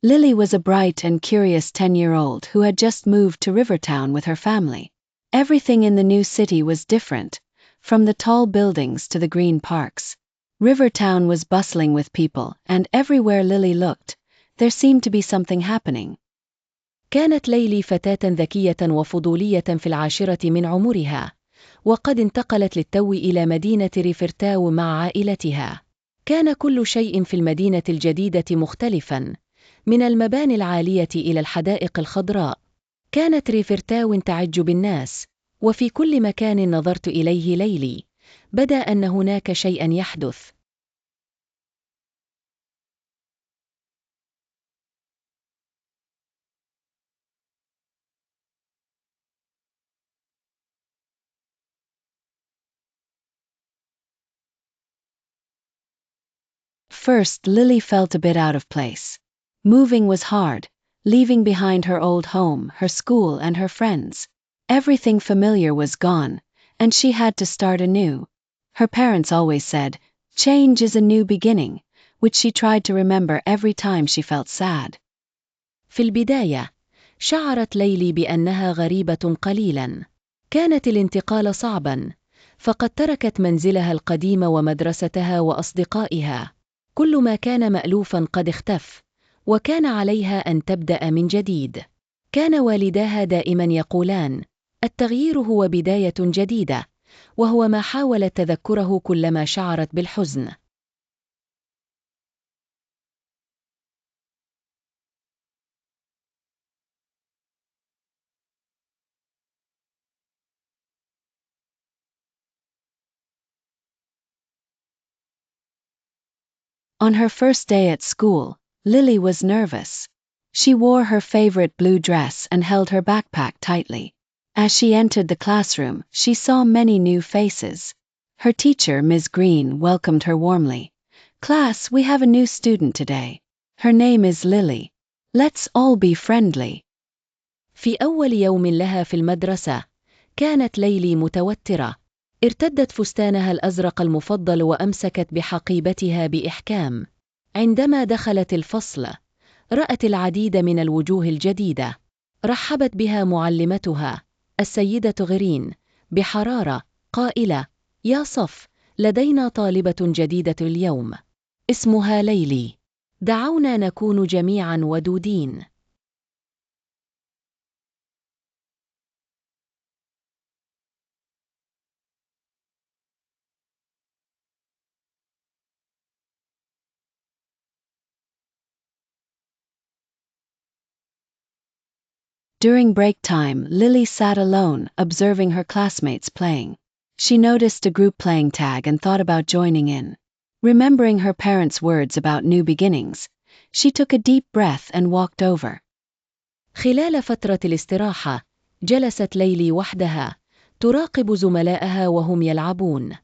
Lily was a bright and curious 10-year-old who had just moved to Rivertown with her family. Everything in the new city was different, from the tall buildings to the green parks. Rivertown was bustling with people, and everywhere Lily looked, there seemed to be something happening. كانت ليلي فتاة ذكية وفضولية في العاشرة من عمرها، وقد انتقلت للتو إلى مدينة ريفرتاو مع عائلتها. كان كل شيء في المدينة الجديدة مختلفاً، من المباني العالية إلى الحدائق الخضراء. كانت ريفرتاو تعج بالناس، وفي كل مكان نظرت إليه ليلي، بدا أن هناك شيئاً يحدث. First, Lily felt a bit out of place. Moving was hard, leaving behind her old home, her school, and her friends. Everything familiar was gone, and she had to start anew. Her parents always said, "Change is a new beginning," which she tried to remember every time she felt sad. في البداية، شعرت ليلي بأنها غريبة قليلاً. كانت الانتقال صعباً، فقد تركت منزلها القديم ومدرستها وأصدقائها. كل ما كان مألوفاً قد اختف، وكان عليها أن تبدأ من جديد. كان والداها دائماً يقولان: التغيير هو بداية جديدة، وهو ما حاولت تذكره كلما شعرت بالحزن. On her first day at school, Lily was nervous. She wore her favorite blue dress and held her backpack tightly. As she entered the classroom, she saw many new faces. Her teacher, Ms. Green, welcomed her warmly. "Class, we have a new student today. Her name is Lily. Let's all be friendly." في أول يوم لها في المدرسة، كانت ليلي متوترة. ارتدت فستانها الأزرق المفضل وأمسكت بحقيبتها بإحكام. عندما دخلت الفصل، رأت العديد من الوجوه الجديدة. رحبت بها معلمتها، السيدة غرين، بحرارة، قائلة: يا صف، لدينا طالبة جديدة اليوم. اسمها ليلي. دعونا نكون جميعاً ودودين. During break time, Lily sat alone, observing her classmates playing. She noticed a group playing tag and thought about joining in. Remembering her parents' words about new beginnings, she took a deep breath and walked over. خلال فترة الاستراحة، جلست ليلي وحدها، تراقب زملائها وهم يلعبون.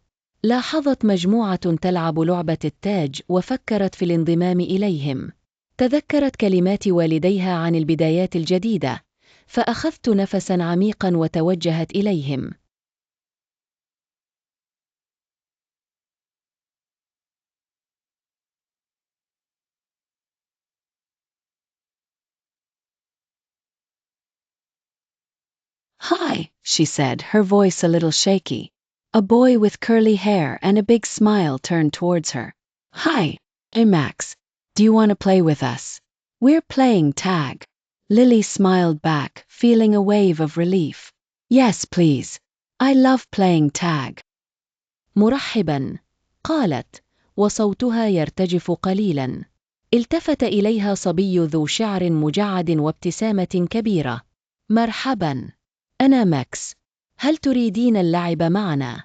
لاحظت مجموعة تلعب لعبة التاج وفكرت في الانضمام إليهم. تذكرت كلمات والديها عن البدايات الجديدة، فأخذت نفساً عميقاً وتوجهت إليهم. "Hi," she said, her voice a little shaky. A boy with curly hair and a big smile turned towards her. "Hi, I'm Max. Do you want to play with us? We're playing tag." Lily smiled back, feeling a wave of relief. "Yes, please. I love playing tag." مرحباً، قالت، وصوتها يرتجف قليلاً. التفت إليها صبي ذو شعر مجعد وابتسامة كبيرة. مرحباً، أنا ماكس. هل تريدين اللعب معنا؟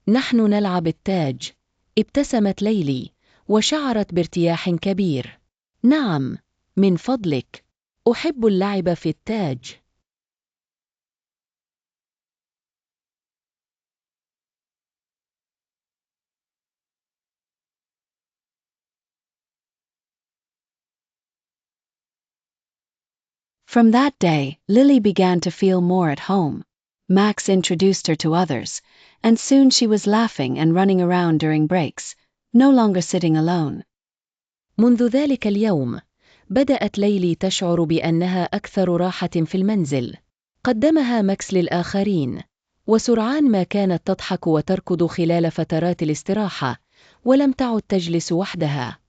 نحن نلعب التاج. ابتسمت ليلي، وشعرت بارتياح كبير. نعم، من فضلك. أحب اللعب في التاج. From that day, Lily began to feel more at home. Max introduced her to others, and soon she was laughing and running around during breaks, no longer sitting alone. منذ ذلك اليوم، بدأت ليلي تشعر بأنها أكثر راحة في المنزل. قدمها ماكس للآخرين، وسرعان ما كانت تضحك وتركض خلال فترات الاستراحة، ولم تعد تجلس وحدها.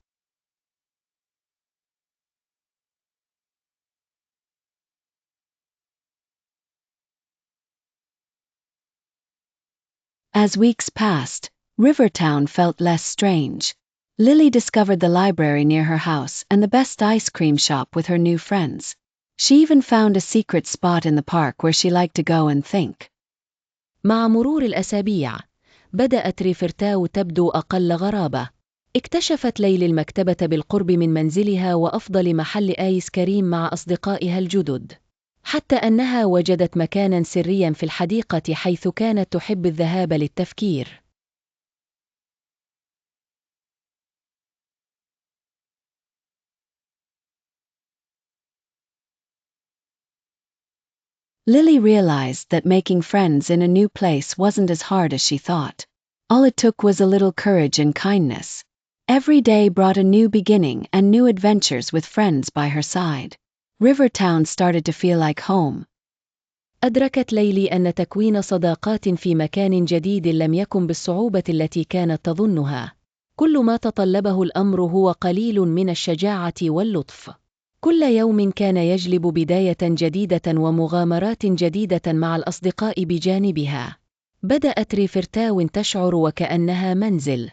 As weeks passed, Rivertown felt less strange. Lily discovered the library near her house and the best ice cream shop with her new friends. She even found a secret spot in the park where she liked to go and think. مع مرور الأسابيع، بدأت ريفرتاو تبدو أقل غرابة. اكتشفت ليلي المكتبة بالقرب من منزلها وأفضل محل آيس كريم مع أصدقائها الجدد، حتى أنها وجدت مكاناً سرياً في الحديقة حيث كانت تحب الذهاب للتفكير. Lily realized that making friends in a new place wasn't as hard as she thought. All it took was a little courage and kindness. Every day brought a new beginning and new adventures with friends by her side. Rivertown started to feel like home. أدركت ليلي أن تكوين صداقات في مكان جديد لم يكن بالصعوبة التي كانت تظنها. كل ما تطلبه الأمر هو قليل من الشجاعة واللطف. كل يوم كان يجلب بداية جديدة ومغامرات جديدة مع الأصدقاء بجانبها. بدأت ريفرتاو تشعر وكأنها منزل.